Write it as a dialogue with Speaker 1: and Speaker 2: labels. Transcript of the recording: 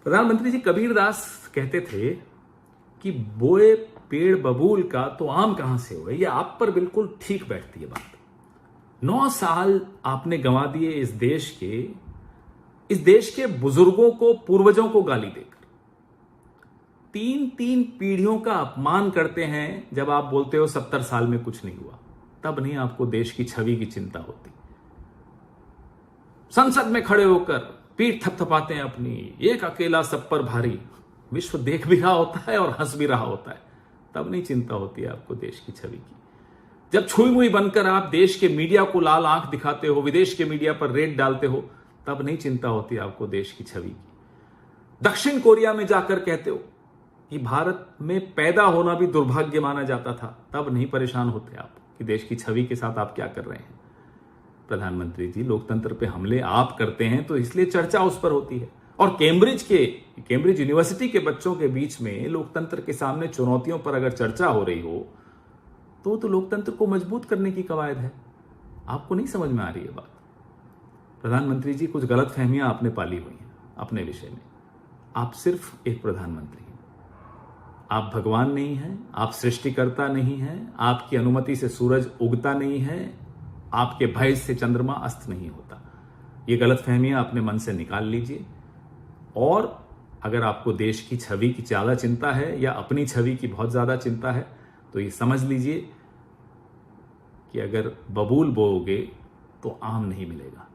Speaker 1: प्रधानमंत्री जी, कबीरदास कहते थे कि बोए पेड़ बबूल का तो आम कहां से हुए। ये आप पर बिल्कुल ठीक बैठती है बात। 9 साल आपने गंवा दिए इस देश के बुजुर्गों को, पूर्वजों को गाली देकर। 3 पीढ़ियों का अपमान करते हैं जब आप बोलते हो 70 साल में कुछ नहीं हुआ। तब नहीं आपको देश की छवि की चिंता होती। संसद में खड़े होकर पीठ थपथपाते हैं अपनी, एक अकेला सब पर भारी। विश्व देख भी रहा होता है और हंस भी रहा होता है। तब नहीं चिंता होती है आपको देश की छवि की। जब छुई मुई बनकर आप देश के मीडिया को लाल आंख दिखाते हो, विदेश के मीडिया पर रेड डालते हो, तब नहीं चिंता होती आपको देश की छवि की। दक्षिण कोरिया में जाकर कहते हो कि भारत में पैदा होना भी दुर्भाग्य माना जाता था, तब नहीं परेशान होते आप कि देश की छवि के साथ आप क्या कर रहे हैं। प्रधानमंत्री जी, लोकतंत्र पे हमले आप करते हैं तो इसलिए चर्चा उस पर होती है। और कैम्ब्रिज यूनिवर्सिटी के बच्चों के बीच में लोकतंत्र के सामने चुनौतियों पर अगर चर्चा हो रही हो तो लोकतंत्र को मजबूत करने की कवायद है। आपको नहीं समझ में आ रही है बात। प्रधानमंत्री जी, कुछ गलतफहमियां आपने पाली हुई हैं अपने विषय में। आप सिर्फ एक प्रधानमंत्री हैं, आप भगवान नहीं हैं, आप सृष्टिकर्ता नहीं हैं, आपकी अनुमति से सूरज उगता नहीं है, आपके भय से चंद्रमा अस्त नहीं होता। ये गलतफहमियां अपने मन से निकाल लीजिए। और अगर आपको देश की छवि की ज्यादा चिंता है या अपनी छवि की बहुत ज्यादा चिंता है तो ये समझ लीजिए कि अगर बबूल बोओगे तो आम नहीं मिलेगा।